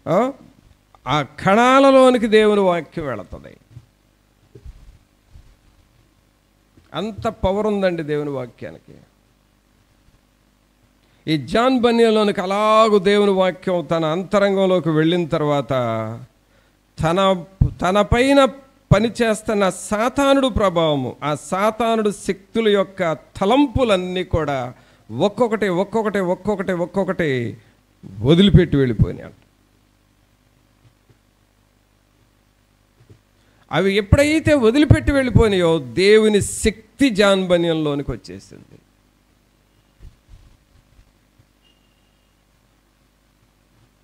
ఆ కణాలలోనికి దేవుని వాక్యం వెళుతుంది. అంత పవర్ ఉందండి దేవుని వాక్యానికి. ఈ జాన్ బన్యలోనికి అలాగూ దేవుని వాక్యం తన అంతరంగంలోకి వెళ్ళిన తర్వాత తన పైన పనిచేస్తున్న సాతానుడు ప్రభావము, ఆ సాతానుడు శక్తుల యొక్క తలంపులన్నీ కూడా ఒక్కొక్కటి వదిలిపెట్టి వెళ్ళిపోయినాయి. అవి ఎప్పుడైతే వదిలిపెట్టి వెళ్ళిపోయినాయో దేవుని శక్తి జాన్ బన్యంలోనికి వచ్చేసింది.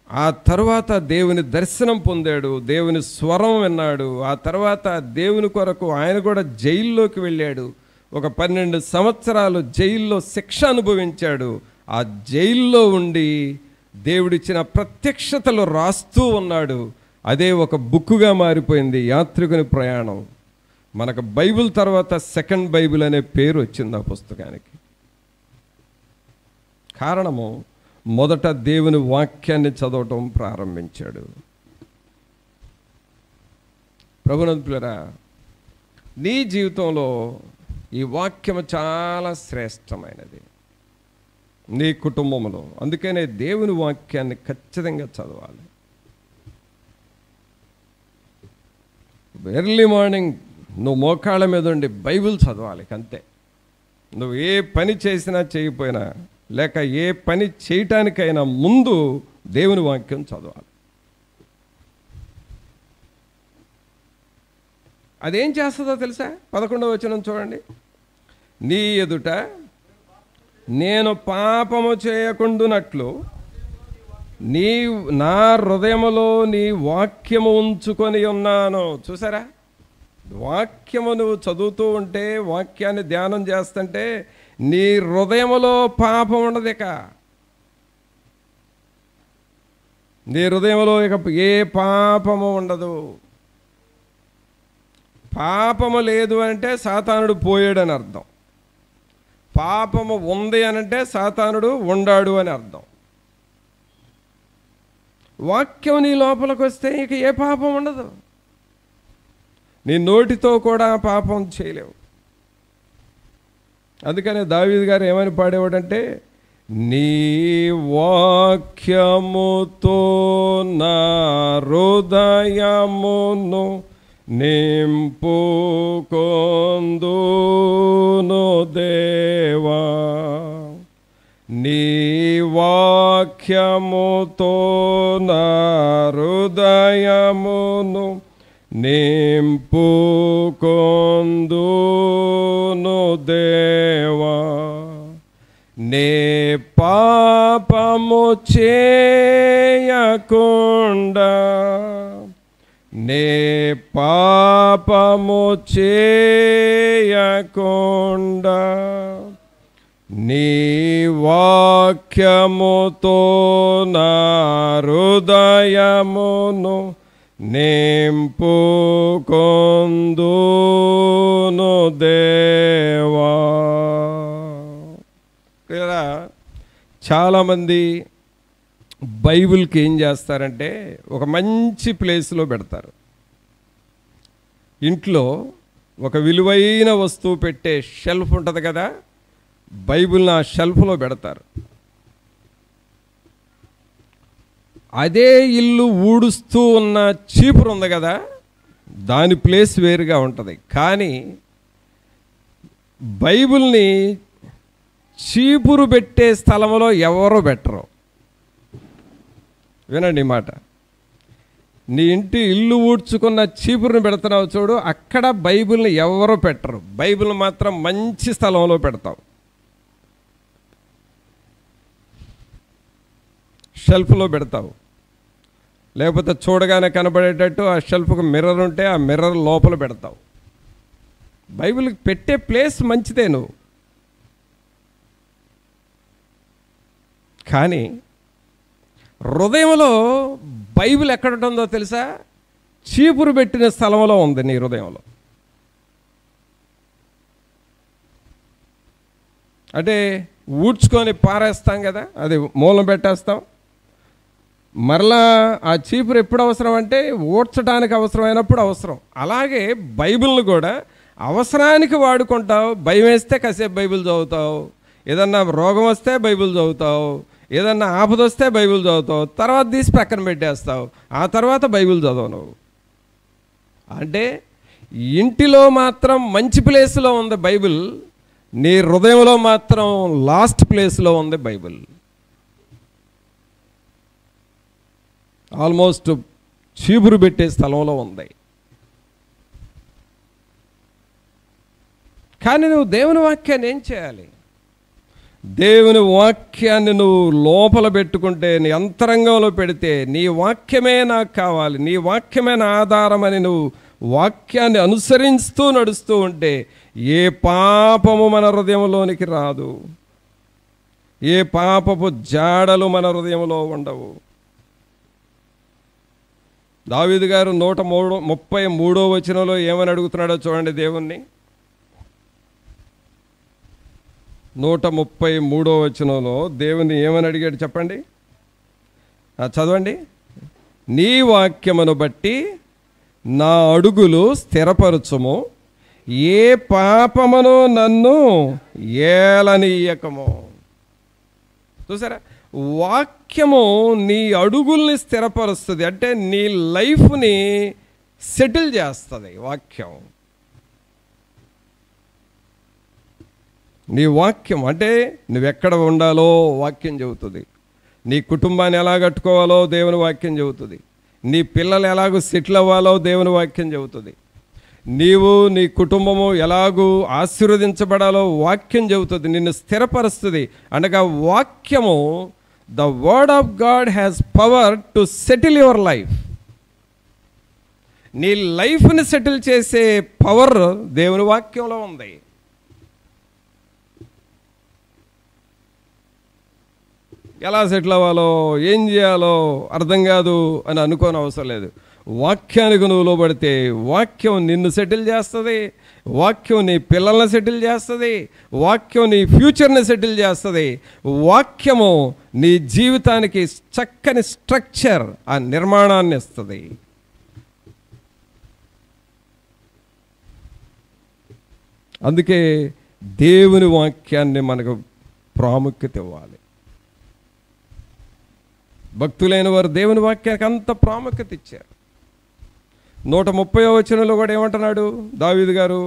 ఆ తర్వాత దేవుని దర్శనం పొందాడు, దేవుని స్వరం విన్నాడు. ఆ తర్వాత దేవుని కొరకు ఆయన కూడా జైల్లోకి వెళ్ళాడు. ఒక 12 సంవత్సరాలు జైల్లో శిక్ష అనుభవించాడు. ఆ జైల్లో ఉండి దేవుడిచ్చిన ప్రత్యక్షతలు రాస్తూ ఉన్నాడు. అదే ఒక బుక్కుగా మారిపోయింది, యాత్రికుని ప్రయాణం. మనకు బైబిల్ తర్వాత సెకండ్ బైబిల్ అనే పేరు వచ్చింది ఆ పుస్తకానికి. కారణము, మొదట దేవుని వాక్యాన్ని చదవటం ప్రారంభించాడు. ప్రభునంతులారా, నీ జీవితంలో ఈ వాక్యము చాలా శ్రేష్టమైనది, నీ కుటుంబంలో. అందుకనే దేవుని వాక్యాన్ని ఖచ్చితంగా చదవాలి. ఎర్లీ మార్నింగ్ నువ్వు మోకాళ్ళ మీద ఉండి బైబిల్ చదవాలి అంతే. నువ్వు ఏ పని చేసినా చేయకపోయినా, లేక ఏ పని చేయటానికైనా ముందు దేవుని వాక్యం చదవాలి. అదేం చేస్తుందో తెలుసా? 11వ వచనం చూడండి. నీ ఎదుట నేను పాపము చేయకుండునట్లు నా హృదయములో నీ వాక్యము ఉంచుకొని ఉన్నాను. చూసారా? వాక్యము నువ్వు చదువుతూ ఉంటే, వాక్యాన్ని ధ్యానం చేస్తుంటే నీ హృదయములో పాపం ఉండదు. ఇక నీ హృదయంలో ఇక ఏ పాపము ఉండదు. పాపము లేదు అంటే సాతానుడు పోయాడని అర్థం. పాపము ఉంది అనంటే సాతానుడు ఉండాడు అని అర్థం. వాక్యం నీ లోపలికి వస్తే ఇక ఏ పాపం ఉండదు. నీ నోటితో కూడా పాపం చేయలేవు. అందుకనే దావీదు గారు ఏమని పాడేవాడంటే, నీ వాక్యముతో నా హృదయమును నింపుకొందును దేవా, నీ వాక్యముతో నా హృదయమును నింపుకొందును దేవా, నే పాపము చేయకుండా, నే పాపము చేయకుండా నీ వాక్యముతో నా హృదయమును నింపుకొందును దేవా. చాలామంది బైబిల్కి ఏం చేస్తారంటే, ఒక మంచి ప్లేస్లో పెడతారు. ఇంట్లో ఒక విలువైన వస్తువు పెట్టే షెల్ఫ్ ఉంటుంది కదా, బైబిల్ని ఆ షెల్ఫ్లో పెడతారు. అదే ఇల్లు ఊడుస్తూ ఉన్న చీపురు ఉంది కదా, దాని ప్లేస్ వేరుగా ఉంటుంది. కానీ బైబిల్ని చీపురు పెట్టే స్థలంలో ఎవరో పెట్టరు. వినండి మాట. నీ ఇంటి ఇల్లు ఊడ్చుకున్న చీపురుని పెడుతున్నావు చూడు, అక్కడ బైబిల్ని ఎవరో పెట్టరు. బైబిల్ మాత్రం మంచి స్థలంలో పెడతావు. షెల్ఫ్లో పెడతావు. లేకపోతే చూడగానే కనబడేటట్టు ఆ షెల్ఫ్కి మిర్రర్ ఉంటే ఆ మిర్రర్ లోపల పెడతావు. బైబిల్కి పెట్టే ప్లేస్ మంచిదే నువ్వు. కానీ హృదయంలో బైబిల్ ఎక్కడ ఉంటుందో తెలుసా? చీపురు పెట్టిన స్థలంలో ఉంది నీ హృదయంలో. అంటే ఊడ్చుకొని పారేస్తాం కదా, అది మూలం పెట్టేస్తాం. మరలా ఆ చీపురు ఎప్పుడు అవసరం అంటే ఓడ్చడానికి అవసరమైనప్పుడు అవసరం. అలాగే బైబిల్ని కూడా అవసరానికి వాడుకుంటావు. భయం వేస్తే కాసేపు బైబిల్ చదువుతావు, ఏదన్నా రోగం వస్తే బైబిల్ చదువుతావు, ఏదన్నా ఆపద వస్తే బైబిల్ చదువుతావు, తర్వాత తీసి పక్కన పెట్టేస్తావు, ఆ తర్వాత బైబిల్ చదవవు నువ్వు. అంటే ఇంటిలో మాత్రం మంచి ప్లేస్లో ఉంది బైబిల్, నీ హృదయంలో మాత్రం లాస్ట్ ప్లేస్లో ఉంది బైబిల్. ఆల్మోస్ట్ చీపురు పెట్టే స్థలంలో ఉంది. కానీ నువ్వు దేవుని వాక్యాన్ని ఏం చేయాలి? దేవుని వాక్యాన్ని నువ్వు లోపల పెట్టుకుంటే, నీ అంతరంగంలో పెడితే, నీ వాక్యమే నాకు కావాలి, నీ వాక్యమే నా ఆధారమని నువ్వు వాక్యాన్ని అనుసరిస్తూ నడుస్తూ ఉంటే ఏ పాపము మన హృదయంలోనికి రాదు, ఏ పాపపు జాడలు మన హృదయంలో ఉండవు. దావీదు గారు 133వ వచనంలో ఏమని అడుగుతున్నాడో చూడండి దేవుణ్ణి. 133వ వచనంలో దేవుని ఏమని అడిగాడు చెప్పండి, చదవండి. నీ వాక్యమును బట్టి నా అడుగులు స్థిరపరచుము, ఏ పాపమును నన్ను ఏలనీయకము. చూసారా, వాక్యము నీ అడుగుల్ని స్థిరపరుస్తుంది, అంటే నీ లైఫ్ని సెటిల్ చేస్తుంది వాక్యం. నీ వాక్యం అంటే నువ్వెక్కడ ఉండాలో వాక్యం చెబుతుంది, నీ కుటుంబాన్ని ఎలా కట్టుకోవాలో దేవుని వాక్యం చెబుతుంది, నీ పిల్లలు ఎలాగూ సెటిల్ అవ్వాలో దేవుని వాక్యం చెబుతుంది, నీవు నీ కుటుంబము ఎలాగూ ఆశీర్వదించబడాలో వాక్యం చెబుతుంది, నిన్ను స్థిరపరుస్తుంది. అనగా వాక్యము, the word of God has power to settle your life. నీ లైఫ్ని సెటిల్ చేసే పవర్ దేవుని వాక్యంలో ఉంది. ఎలా సెటిల్ అవ్వాలో, ఏం చేయాలో అర్థం కాదు అని అనుకోని అవసరం లేదు. వాక్యానికి నువ్వు లోబడితే వాక్యం నిన్ను సెటిల్ చేస్తుంది, వాక్యం నీ పిల్లల్ని సెటిల్ చేస్తుంది, వాక్యం నీ ఫ్యూచర్ని సెటిల్ చేస్తుంది. వాక్యము నీ జీవితానికి చక్కని స్ట్రక్చర్, ఆ నిర్మాణాన్ని ఇస్తుంది. అందుకే దేవుని వాక్యాన్ని మనకు ప్రాముఖ్యత ఇవ్వాలి. భక్తులైన వారు దేవుని వాక్యానికి అంత ప్రాముఖ్యత ఇచ్చారు. 130వ వచనంలో కూడా ఏమంటున్నాడు దావీదు గారు?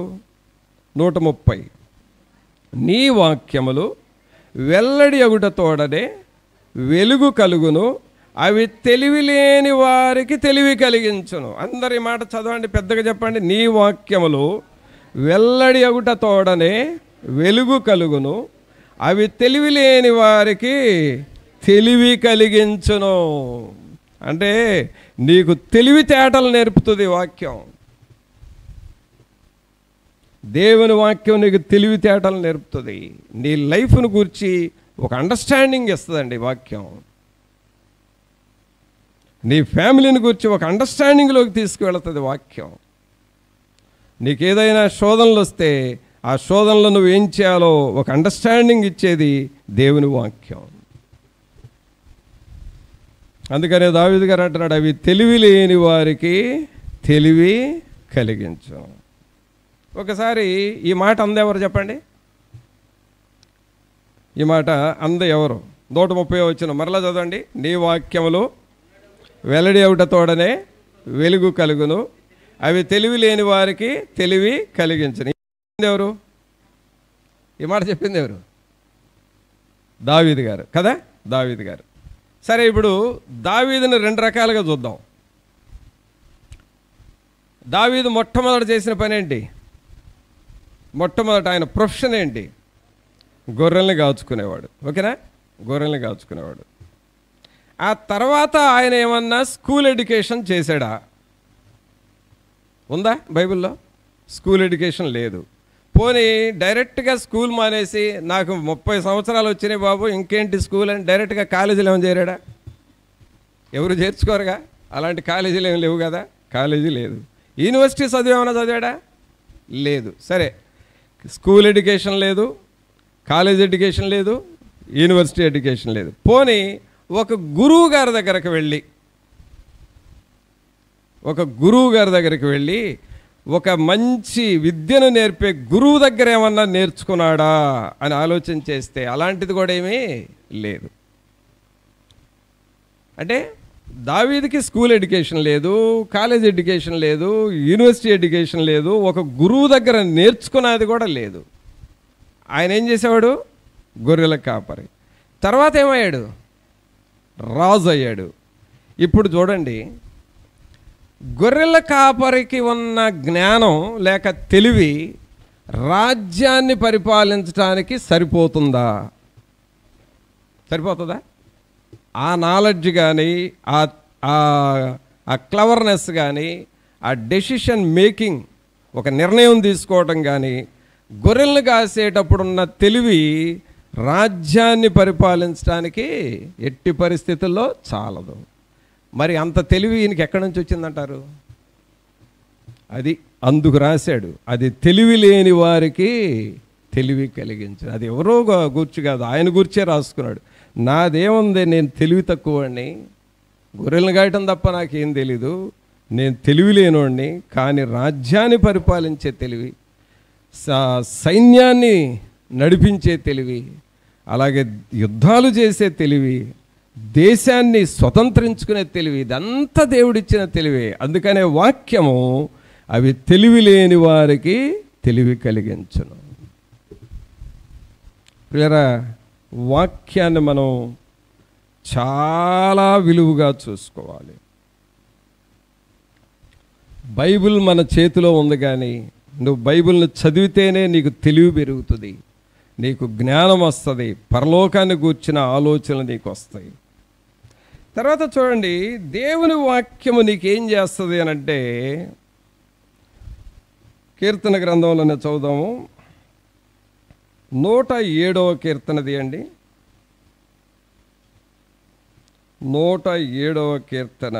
130, నీ వాక్యములు వెల్లడి అగుట తోడనే వెలుగు కలుగును, అవి తెలివి లేని వారికి తెలివి కలిగించును. అందరి మాట చదవండి, పెద్దగా చెప్పండి. నీ వాక్యములు వెల్లడి అగుట తోడనే వెలుగు కలుగును, అవి తెలివి లేని వారికి తెలివి కలిగించును. అంటే నీకు తెలివితేటలు నేర్పుతుంది వాక్యం. దేవుని వాక్యం నీకు తెలివితేటలు నేర్పుతుంది. నీ లైఫ్ను గురించి ఒక అండర్స్టాండింగ్ ఇస్తుందండి వాక్యం. నీ ఫ్యామిలీని గురించి ఒక అండర్స్టాండింగ్లోకి తీసుకువెళుతుంది వాక్యం. నీకు ఏదైనా శోధనలు వస్తే ఆ శోధనలో నువ్వు ఏం చేయాలో ఒక అండర్స్టాండింగ్ ఇచ్చేది దేవుని వాక్యం. అందుకనే దావీదు గారు అంటున్నాడు, అవి తెలివి లేని వారికి తెలివి కలిగించు. ఒకసారి ఈ మాట అందెవరు చెప్పండి? ఈ మాట ఎవరు? 130 వచనం మరలా చదవండి. నీ వాక్యములు వెల్లడి అవుట తోడనే వెలుగు కలుగును, అవి తెలివి లేని వారికి తెలివి కలిగించును. ఎవరు ఈ మాట చెప్పింది? ఎవరు? దావీదు గారు కదా, దావీదు గారు. సరే, ఇప్పుడు దావీదుని 2 రకాలుగా చూద్దాం. దావీదు మొట్టమొదట చేసిన పని ఏంటి? మొట్టమొదట ఆయన ప్రొఫెషన్ ఏంటి? గొర్రెల్ని కాచుకునేవాడు. ఓకేనా? గొర్రెల్ని కాచుకునేవాడు. ఆ తర్వాత ఆయన ఏమన్నా స్కూల్ ఎడ్యుకేషన్ చేశాడా? ఉందా బైబిల్లో? స్కూల్ ఎడ్యుకేషన్ లేదు. పోనీ డైరెక్ట్గా స్కూల్ మానేసి నాకు 30 సంవత్సరాలు వచ్చినాయి బాబు ఇంకేంటి స్కూల్ అని డైరెక్ట్గా కాలేజీలో ఏమైనా చేరాడా? ఎవరు చేర్చుకోరుగా, అలాంటి కాలేజీలు ఏమి లేవు కదా, కాలేజీ లేదు. యూనివర్సిటీ చదువు ఏమైనా చదివాడా? లేదు. సరే, స్కూల్ ఎడ్యుకేషన్ లేదు, కాలేజ్ ఎడ్యుకేషన్ లేదు, యూనివర్సిటీ ఎడ్యుకేషన్ లేదు. పోనీ ఒక గురువు గారి దగ్గరికి వెళ్ళి ఒక మంచి విద్యను నేర్పే గురువు దగ్గర ఏమన్నా నేర్చుకున్నాడా అని ఆలోచన చేస్తే అలాంటిది కూడా ఏమీ లేదు. అంటే దావీదుకి స్కూల్ ఎడ్యుకేషన్ లేదు, కాలేజ్ ఎడ్యుకేషన్ లేదు, యూనివర్సిటీ ఎడ్యుకేషన్ లేదు, ఒక గురువు దగ్గర నేర్చుకున్నది కూడా లేదు. ఆయన ఏం చేసేవాడు? గొర్రెల కాపరి. తర్వాత ఏమయ్యాడు? రాజు అయ్యాడు. ఇప్పుడు చూడండి, గొర్రెల కాపరికి ఉన్న జ్ఞానం లేక తెలివి రాజ్యాన్ని పరిపాలించడానికి సరిపోతుందా? ఆ నాలెడ్జ్ కానీ, ఆ క్లవర్నెస్ కానీ, ఆ డెసిషన్ మేకింగ్, ఒక నిర్ణయం తీసుకోవటం కానీ, గొర్రెలను కాసేటప్పుడున్న తెలివి రాజ్యాన్ని పరిపాలించడానికి ఎట్టి పరిస్థితుల్లో చాలదు. మరి అంత తెలివి ఈయనకి ఎక్కడి నుంచి వచ్చిందంటారు? అది అందుకు రాశాడు, అది తెలివి లేని వారికి తెలివి కలిగించు. అది ఎవరో గూర్చి కాదు, ఆయన గూర్చే రాసుకున్నాడు. నాదేముంది, నేను తెలివి తక్కువని, గొర్రెలను గాయటం తప్ప నాకేం తెలీదు, నేను తెలివి లేనివాడిని. కానీ రాజ్యాన్ని పరిపాలించే తెలివి, సైన్యాన్ని నడిపించే తెలివి, అలాగే యుద్ధాలు చేసే తెలివి, దేశాన్ని స్వతంత్రించుకునే తెలివి, ఇదంతా దేవుడిచ్చిన తెలివే. అందుకనే వాక్యము అవి తెలివి లేని వారికి తెలివి కలిగించును. ప్రియరా, వాక్యాన్ని మనం చాలా విలువగా చూసుకోవాలి. బైబిల్ మన చేతిలో ఉంది, కానీ నువ్వు బైబిల్ని చదివితేనే నీకు తెలివి పెరుగుతుంది, నీకు జ్ఞానం వస్తుంది, పరలోకాన్ని గూర్చిన ఆలోచనలు నీకు వస్తాయి. తర్వాత చూడండి, దేవుని వాక్యము నీకేం చేస్తుంది అని అంటే, కీర్తన గ్రంథంలోనే చదువుదాము. 107వ కీర్తన తీయండి. 107వ కీర్తన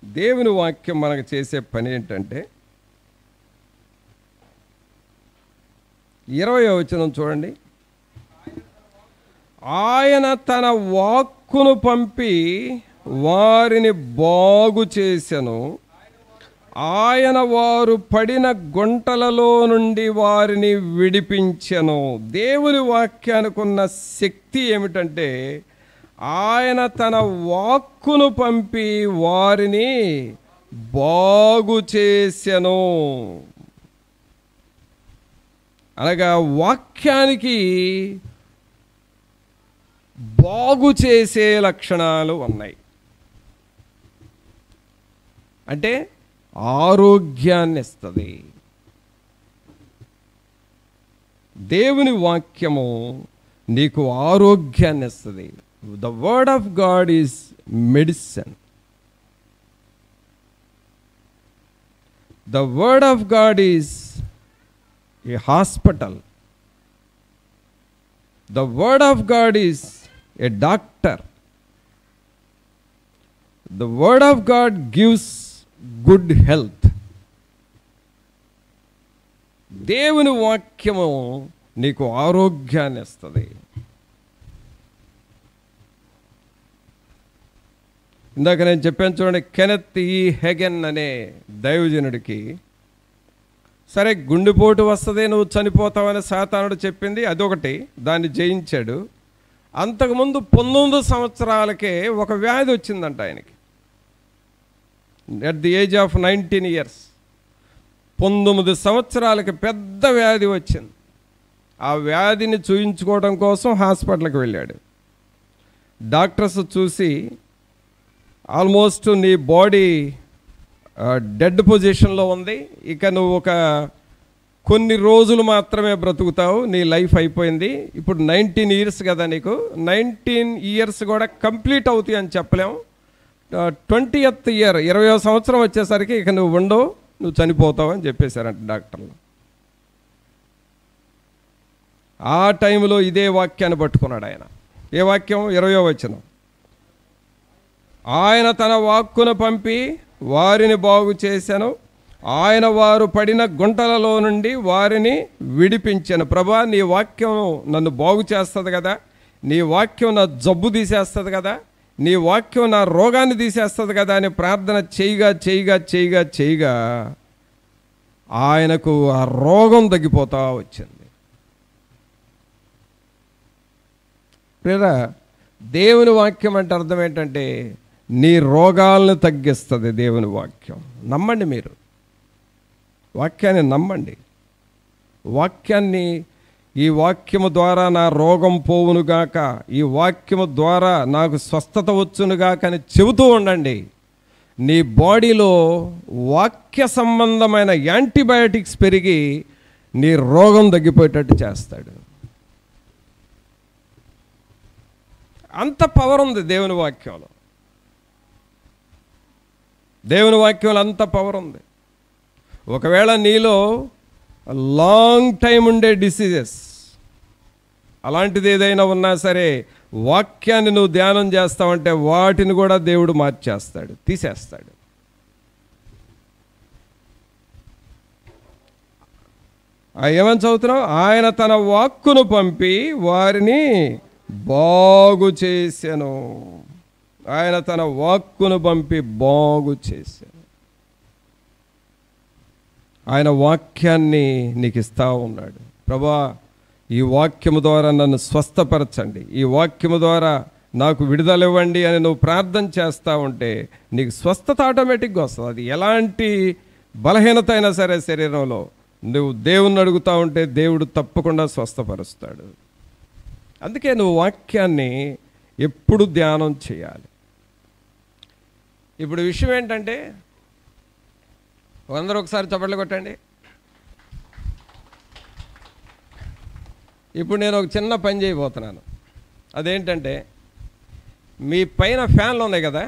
దేవుని వాక్యం మనకు చేసే పని ఏంటంటే, 20వ వచనం చూడండి. ఆయన తన వాక్కును పంపి వారిని బాగు చేసెను, ఆయన వారు పడిన గుంటలలో నుండి వారిని విడిపించెను. దేవుని వాక్యానికి ఉన్న శక్తి ఏమిటంటే, ఆయన తన వాక్కును పంపి వారిని బాగు చేసెను. అనగా వాక్యానికి బాగు చేసే లక్షణాలు ఉన్నాయి. అంటే ఆరోగ్యాన్ని ఇస్తుంది. దేవుని వాక్యము నీకు ఆరోగ్యాన్ని ఇస్తుంది. The word of God is medicine. The word of God is a hospital. The word of God is a doctor. The word of God gives good health. దేవుని వాక్యము నీకు ఆరోగ్యాన్ని ఇస్తుంది. ఇందాక నేను చెప్పాను చూడండి, కెనెత్ ఈ హెగెన్ అనే దైవజనుడికి, సరే గుండెపోటు వస్తుంది, నువ్వు చనిపోతావని సాతానుడు చెప్పింది, అదొకటి, దాన్ని జయించాడు. అంతకుముందు 19 సంవత్సరాలకే ఒక వ్యాధి వచ్చిందంట ఆయనకి. At the age of 19 years, 19 సంవత్సరాలకి పెద్ద వ్యాధి వచ్చింది. ఆ వ్యాధిని చూయించుకోవడం కోసం హాస్పిటల్కి వెళ్ళాడు. డాక్టర్స్ చూసి, ఆల్మోస్ట్ నీ బాడీ డెడ్ పొజిషన్లో ఉంది, ఇక నువ్వు ఒక కొన్ని రోజులు మాత్రమే బ్రతుకుతావు, నీ లైఫ్ అయిపోయింది. ఇప్పుడు 19 years కదా నీకు, 19 years కూడా కంప్లీట్ అవుతాయి అని చెప్పలేము. 20th year, 20వ సంవత్సరం వచ్చేసరికి ఇక నువ్వు ఉండవు, నువ్వు చనిపోతావు అని చెప్పేశారంట డాక్టర్లు. ఆ టైంలో ఇదే వాక్యాన్ని పట్టుకున్నాడు ఆయన. ఏ వాక్యం? 20వ వచనం. ఆయన తన వాక్కును పంపి వారిని బాగు చేశాను, ఆయన వారు పడిన గుంటలలో నుండి వారిని విడిపించెను. ప్రభా, నీ వాక్యం నన్ను బాగు చేస్తుంది కదా, నీ వాక్యం నా జబ్బు తీసేస్తుంది కదా, నీ వాక్యం నా రోగాన్ని తీసేస్తుంది కదా అని ప్రార్థన చేయగా ఆయనకు ఆ రోగం తగ్గిపోతా వచ్చింది. లేదా దేవుని వాక్యం అంటే అర్థం ఏంటంటే నీ రోగాలను తగ్గిస్తుంది దేవుని వాక్యం. నమ్మండి, మీరు వాక్యాన్ని నమ్మండి. ఈ వాక్యము ద్వారా నా రోగం పోవునుగాక, ఈ వాక్యము ద్వారా నాకు స్వస్థత వచ్చునుగాక అని చెబుతూ ఉండండి. నీ బాడీలో వాక్య సంబంధమైన యాంటీబయాటిక్స్ పెరిగి నీ రోగం తగ్గిపోయేటట్టు చేస్తాడు. అంత పవర్ ఉంది దేవుని వాక్యంలో. దేవుని వాక్యంలో అంత పవర్ ఉంది. ఒకవేళ నీలో లాంగ్ టైం ఉండే డిసీజెస్ అలాంటిది ఏదైనా ఉన్నా సరే, వాక్యాన్ని నువ్వు ధ్యానం చేస్తావంటే వాటిని కూడా దేవుడు మార్చేస్తాడు, తీసేస్తాడు. ఏమని చదువుతున్నావు? ఆయన తన వాక్కును పంపి వారిని బాగు చేశాను. ఆయన తన వాక్కును పంపి బాగు చేశాను. ఆయన వాక్యాన్ని నీకు ఇస్తా ఉన్నాడు. ప్రభా, ఈ వాక్యము ద్వారా నన్ను స్వస్థపరచండి, ఈ వాక్యము ద్వారా నాకు విడుదల ఇవ్వండి అని నువ్వు ప్రార్థన చేస్తూ ఉంటే నీకు స్వస్థత ఆటోమేటిక్గా వస్తుంది. అది ఎలాంటి బలహీనత అయినా సరే శరీరంలో నువ్వు దేవుణ్ణి అడుగుతూ ఉంటే దేవుడు తప్పకుండా స్వస్థపరుస్తాడు. అందుకే నువ్వు వాక్యాన్ని ఎప్పుడు ధ్యానం చేయాలి. ఇప్పుడు విషయం ఏంటంటే, అందరూ ఒకసారి చప్పట్లు కొట్టండి. ఇప్పుడు నేను ఒక చిన్న పని చేయబోతున్నాను. అదేంటంటే, మీ పైన ఫ్యాన్లు ఉన్నాయి కదా,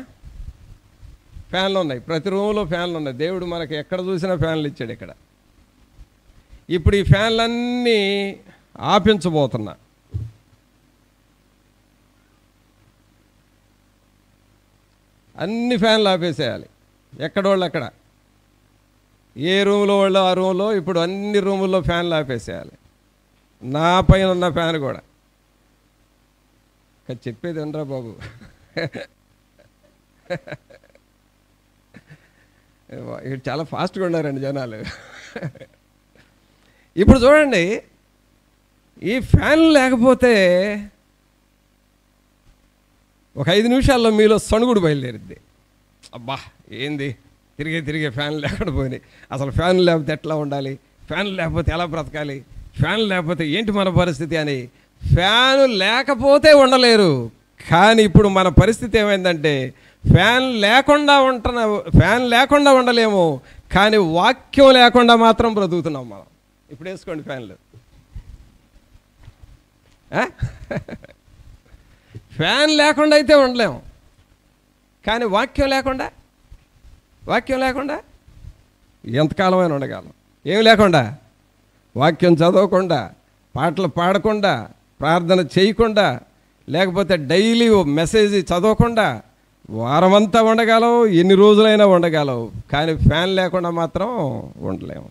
ఫ్యాన్లు ఉన్నాయి, ప్రతి రూమ్లో ఫ్యాన్లు ఉన్నాయి. దేవుడు మనకి ఎక్కడ చూసినా ఫ్యాన్లు ఇచ్చాడు ఇక్కడ. ఇప్పుడు ఈ ఫ్యాన్లన్నీ ఆపించబోతున్నా. అన్ని ఫ్యాన్లు ఆపేసేయాలి, ఎక్కడోళ్ళు అక్కడ. ఏ రూమ్లో వాళ్ళు ఆ రూమ్లో ఇప్పుడు అన్ని రూముల్లో ఫ్యాన్లు ఆపేసేయాలి. నా పైన ఉన్న ఫ్యాన్ కూడా. చెప్పేది అనరా బాబు. ఇక్కడ చాలా ఫాస్ట్గా ఉన్నారండి జనాలు. ఇప్పుడు చూడండి, ఈ ఫ్యాన్ లేకపోతే ఒక 5 నిమిషాల్లో మీలో సణుగుడు బయలుదేరిద్ది. అబ్బా ఏంది తిరిగే ఫ్యాన్లు లేకుండా పోయినాయి, అసలు ఫ్యాన్ లేకపోతే ఎట్లా ఉండాలి, ఫ్యాన్ లేకపోతే ఎలా బ్రతకాలి, ఫ్యాన్ లేకపోతే ఏంటి మన పరిస్థితి అని. ఫ్యాన్ లేకపోతే ఉండలేరు. కానీ ఇప్పుడు మన పరిస్థితి ఏమైందంటే ఫ్యాన్ లేకుండా ఉండలేము, కానీ వాక్యం లేకుండా మాత్రం బ్రతుకుతున్నాం మనం. ఇప్పుడు వేసుకోండి ఫ్యాన్లు. ఫ్యాన్ లేకుండా అయితే ఉండలేము, కానీ వాక్యం లేకుండా ఎంతకాలమైనా ఉండగలం. ఏమి లేకుండా, వాక్యం చదవకుండా, పాటలు పాడకుండా, ప్రార్థన చేయకుండా, లేకపోతే డైలీ మెసేజ్ చదవకుండా వారమంతా ఉండగలం, ఎన్ని రోజులైనా ఉండగలం, కానీ ఫ్యాన్ లేకుండా మాత్రం ఉండలేము.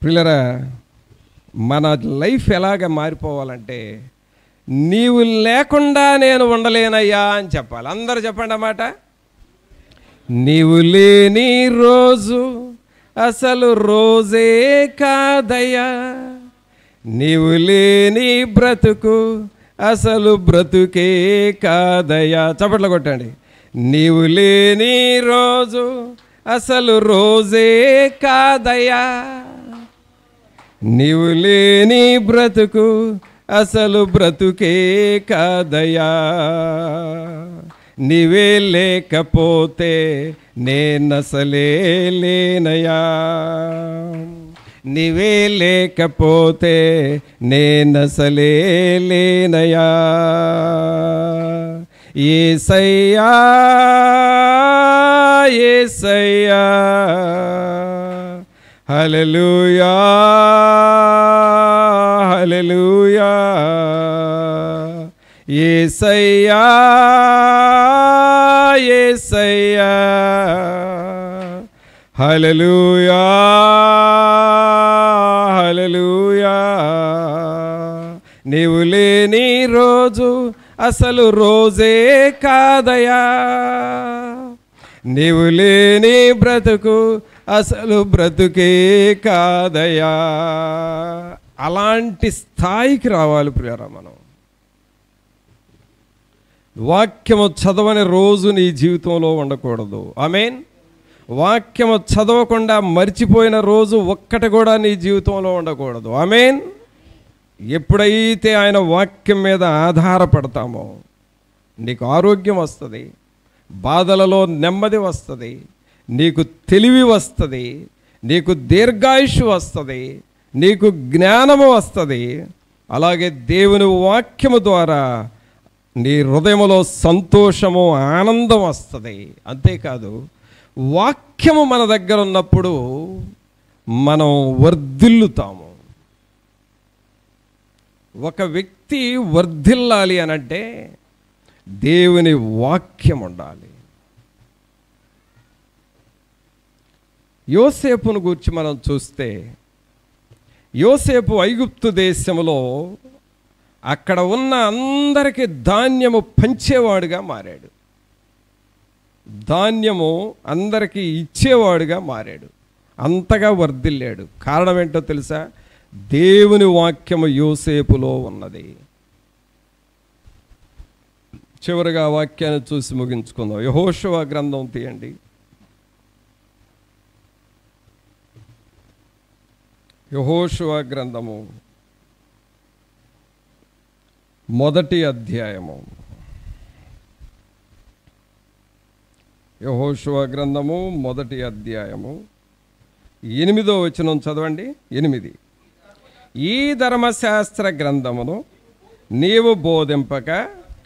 ప్రియులారా, మన లైఫ్ ఎలాగ మారిపోవాలంటే, నీవు లేకుండా నేను ఉండలేనయ్యా అని చెప్పాలి. అందరూ చెప్పండి అన్నమాట. నీవు లేని రోజు అసలు రోజే కాదయ్యా, నీవు లేని బ్రతుకు అసలు బ్రతుకే కాదయ్యా. చప్పట్లు కొట్టండి. నీవు లేని రోజు అసలు రోజే కాదయ్యా, నీవు లేని బ్రతుకు అసలు బ్రతుకే కాదయ్యా, నీవే లేకపోతే నేనసలే లేనయ్యా, నీవే లేకపోతే నేనసలే లేనయ్యా. యేసయ్యా యేసయ్యా హల్లెలూయా హల్లెలూయా. యేసయ్యా యేసయ్యా యేసయ్యా. హల్లెలూయా హల్లెలూయా. నీవు లేని రోజు అసలు రోజే కాదయా, నీవు లేని బ్రతుకు అసలు బ్రతుకే కాదయా. అలాంటి స్థాయికి రావాలి ప్రియరా. మనం వాక్యము చదవని రోజు నీ జీవితంలో ఉండకూడదు. ఆమేన్. వాక్యము చదవకుండా మర్చిపోయిన రోజు ఒక్కటి కూడా నీ జీవితంలో ఉండకూడదు. ఆమేన్. ఎప్పుడైతే ఆయన వాక్యం మీద ఆధారపడతామో నీకు ఆరోగ్యం వస్తుంది, బాధలలో నెమ్మది వస్తుంది, నీకు తెలివి వస్తుంది, నీకు దీర్ఘాయుష్ వస్తుంది, నీకు జ్ఞానము వస్తుంది. అలాగే దేవుని వాక్యము ద్వారా నీ హృదయములో సంతోషము ఆనందం వస్తుంది. అంతేకాదు వాక్యము మన దగ్గర ఉన్నప్పుడు మనం వర్ధిల్లుతాము. ఒక వ్యక్తి వర్ధిల్లాలి అనంటే దేవుని వాక్యం ఉండాలి. యోసేపును గురించి మనం చూస్తే, యోసేపు ఐగుప్తు దేశంలో అక్కడ ఉన్న అందరికీ ధాన్యము పంచేవాడుగా మారాడు, ధాన్యము అందరికీ ఇచ్చేవాడుగా మారాడు, అంతగా వర్ధిల్లాడు. కారణం ఏంటో తెలుసా? దేవుని వాక్యము యోసేపులో ఉన్నది. చివరిగా వాక్యాన్ని చూసి ముగించుకుందాం. యెహోషువ గ్రంథం తీయండి. యెహోషువ గ్రంథము 1వ అధ్యాయము. యెహోషువ గ్రంథము 1వ అధ్యాయము 8వ వచనం చదవండి. 8. ఈ ధర్మశాస్త్ర గ్రంథమును నీవు బోధింపక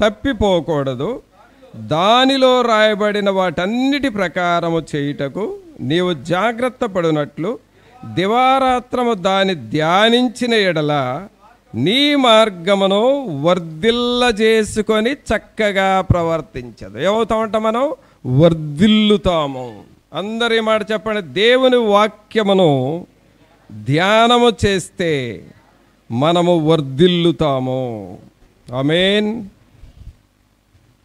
తప్పిపోకూడదు, దానిలో రాయబడిన వాటన్నిటి ప్రకారము చేయుటకు నీవు జాగ్రత్త పడినట్లు దివారాత్రము దాన్ని ధ్యానించిన ఎడల నీ మార్గమును వర్ధిల్లజేసుకొని చక్కగా ప్రవర్తించదు. ఏమవుతామంట? మనం వర్ధిల్లుతాము. అందరి మాట చెప్పండి. దేవుని వాక్యమును ధ్యానము చేస్తే మనము వర్ధిల్లుతాము. ఆమేన్.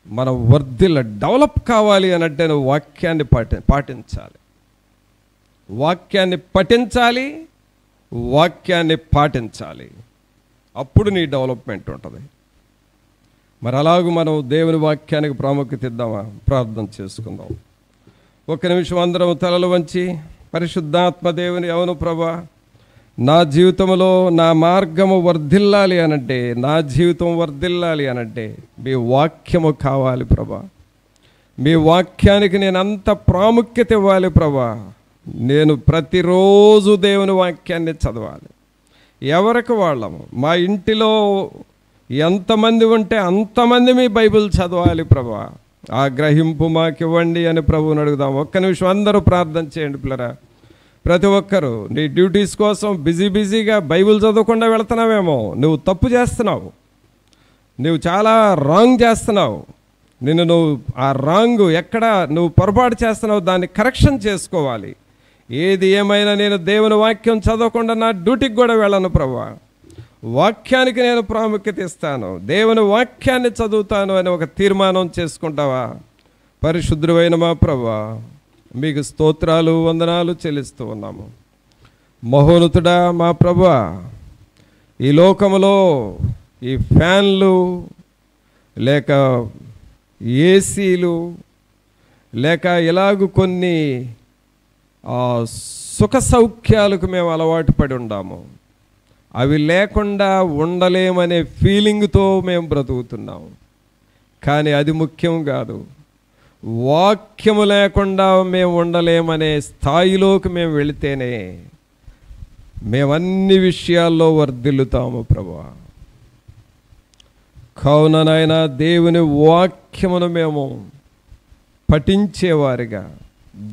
మనం డెవలప్ కావాలి అనంటే నువ్వు వాక్యాన్ని పాటించాలి, వాక్యాన్ని పఠించాలి, వాక్యాన్ని పాటించాలి. అప్పుడు నీ డెవలప్మెంట్ ఉంటుంది. మరి అలాగూ మనం దేవుని వాక్యానికి ప్రాముఖ్యత ఇద్దామా? ప్రార్థన చేసుకుందాం. ఒక నిమిషం అందరం తలలు వంచి, పరిశుద్ధాత్మ దేవుని, అవును ప్రభా, నా జీవితంలో నా మార్గము వర్ధిల్లాలి అనంటే, నా జీవితం వర్ధిల్లాలి అనంటే మీ వాక్యము కావాలి ప్రభా. మీ వాక్యానికి నేను అంత ప్రాముఖ్యత ఇవ్వాలి ప్రభా. నేను ప్రతిరోజు దేవుని వాక్యాన్ని చదవాలి. ఎవరికి వాళ్ళము, మా ఇంటిలో ఎంతమంది ఉంటే అంతమంది మీ బైబిల్ చదవాలి ప్రభా. ఆ గ్రహింపు మాకు ఇవ్వండి అని ప్రభువుని అడుగుదాం. ఒక్క నిమిషం అందరూ ప్రార్థన చేయండి పిల్లరా. ప్రతి ఒక్కరూ నీ డ్యూటీస్ కోసం బిజీగా బైబిల్ చదవకుండా వెళుతున్నావేమో. నువ్వు తప్పు చేస్తున్నావు, నువ్వు చాలా రాంగ్ చేస్తున్నావు. నువ్వు ఆ రాంగ్ ఎక్కడ నువ్వు పొరపాటు చేస్తున్నావు, దాన్ని కరెక్షన్ చేసుకోవాలి. ఏది ఏమైనా నేను దేవుని వాక్యం చదవకుండా నా డ్యూటీకి కూడా వెళ్ళను ప్రభువా. వాక్యానికి నేను ప్రాముఖ్యత ఇస్తాను, దేవుని వాక్యాన్ని చదువుతాను అని ఒక తీర్మానం చేసుకుంటావా? పరిశుద్ధుడైన మా ప్రభువా, మీకు స్తోత్రాలు వందనాలు చెల్లిస్తూ ఉన్నాము. మహోన్నతుడా మా ప్రభువా, ఈ లోకములో ఈ ఫ్యాన్లు లేక ఏసీలు లేక ఇలాగూ కొన్ని సుఖ సౌఖ్యాలకు మేము అలవాటు పడి ఉన్నాము. అవి లేకుండా ఉండలేమనే ఫీలింగ్తో మేము బ్రతుకుతున్నాము. కానీ అది ముఖ్యం కాదు. వాక్యము లేకుండా మేము ఉండలేమనే స్థాయిలోకి మేము వెళితేనే మేము అన్ని విషయాల్లో వర్ధిల్లుతాము ప్రభువా. కావున నాయన, దేవుని వాక్యమును మేము పఠించేవారిగా,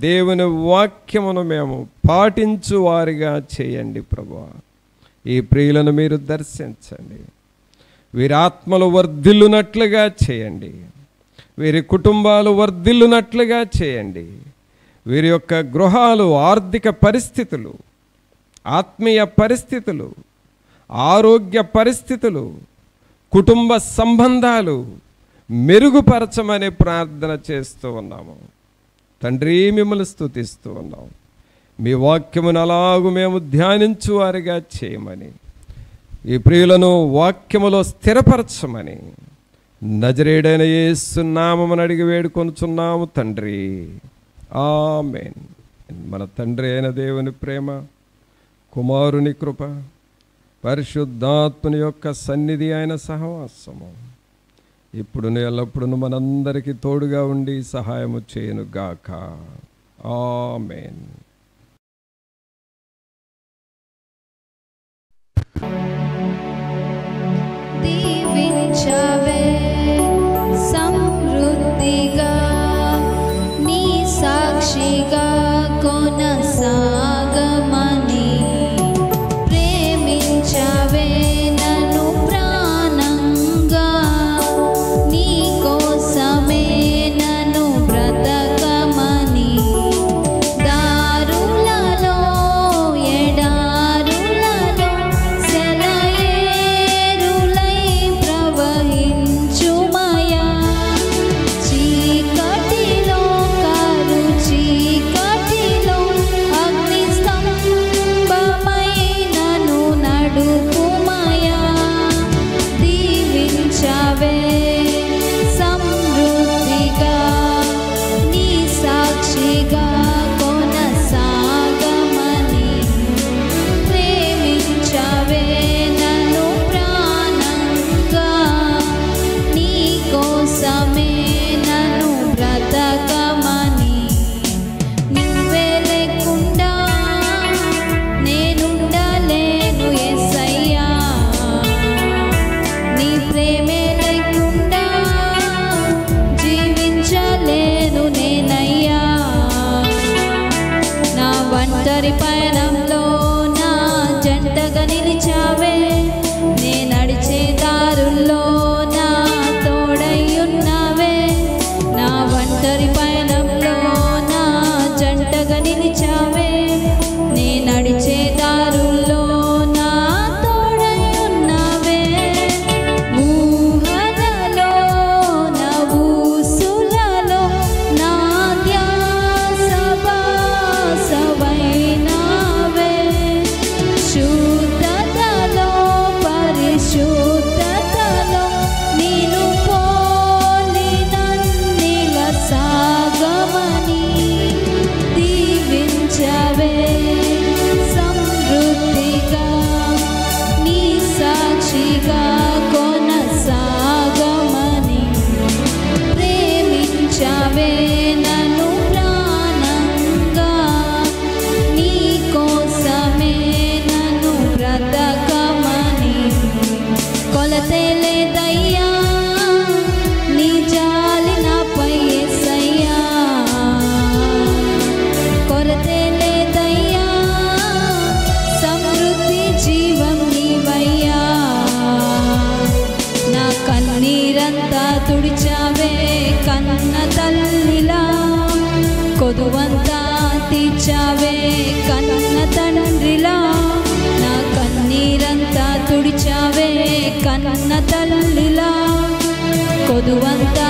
దేవుని వాక్యమును మేము పాటించువారిగా చేయండి ప్రభువా. ఈ ప్రియులను మీరు దర్శించండి, వీరి ఆత్మలు వర్ధిల్లునట్లుగా చేయండి. వీరి కుటుంబాలు వర్ధిల్లునట్లుగా చేయండి. వీరి యొక్క గృహాలు, ఆర్థిక పరిస్థితులు, ఆత్మీయ పరిస్థితులు, ఆరోగ్య పరిస్థితులు, కుటుంబ సంబంధాలు మెరుగుపరచమని ప్రార్థన చేస్తూ ఉన్నాము. తండ్రి, మిమ్మల్ని స్తుతిస్తూ ఉన్నాము. మీ వాక్యమును అలాగూ మేము ధ్యానించువారిగా చేయమని, ఈ ప్రియులను వాక్యములో స్థిరపరచమని నజరేయుడైన యేసు నామమున అడిగి వేడుకొనుచున్నాము తండ్రి. ఆమేన్. మన తండ్రి అయిన దేవుని ప్రేమ, కుమారుని కృప, పరిశుద్ధాత్మని యొక్క సన్నిధి అయిన సహవాసము ఇప్పుడును ఎల్లప్పుడూ మనందరికీ తోడుగా ఉండి సహాయము చేయునుగాక. ఆమేన్. దీవించవే సమృద్ధిగా, నీ సాక్షిగా కొనసాగమని, ప్రేమించవే నన్ను ప్రాణంగా, నీ కోసమే నన్ను బ్రతకమని, దారులలో ఎడారులలో సెలయేరులై ప్రవహించుమయా, చీకటిలో కారు చీకటిలో అగ్ని స్తంభమై నన్ను నడుపుమయా, దీవించవే సమృద్ధిగా, నీ సాక్షిగా కొనసాగమని, ప్రేమించవే నన్ను ప్రాణంగా, నీ కోసమే నన్ను బ్రతకమని, నువ్వే లేకుండా నేనుండలేను యేసయ్యా, నీ ప్రేమే లేకుండా జీవించలేను నేనయ్యా, నా ఒంటరి పయనంలో నా జంటగా నిలిచావే, నే నడిచే దారుల్లో నా తోడయ్యున్నావే, నా ఒంటరి పయనంలో నా జంటగా నిలిచావే, నే నడిచే దారుల్లో నా తోడయ్యున్నావే, ఊహలలో నా ఊసులలో నా ధ్యాస బాసవైనావే, శుద్ధతలో పరిశుద్ధతలో నీను పోలి నన్నిలా సాగమని, దీవించవే సమృద్ధిగా, నీ సాక్షిగా కొనసాగమని, ప్రేమించవే నన్ను ప్రాణంగా, నీ కోసమే నన్ను బ్రతకమని, కొలతే లేదయ్యా నీ జాలి నాపై యేసయ్యా, కొరతే లేదయ్యా సమృద్ధి జీవం నీవయ్యా, నా కన్నీరంతా తుడిచావే కన్న తల్లిలా, కొదువంతా తీర్చావే కన్న తండ్రిలా, నా కన్నీరంతా తుడిచావే కన్న తల్లిలా, కొదువంతా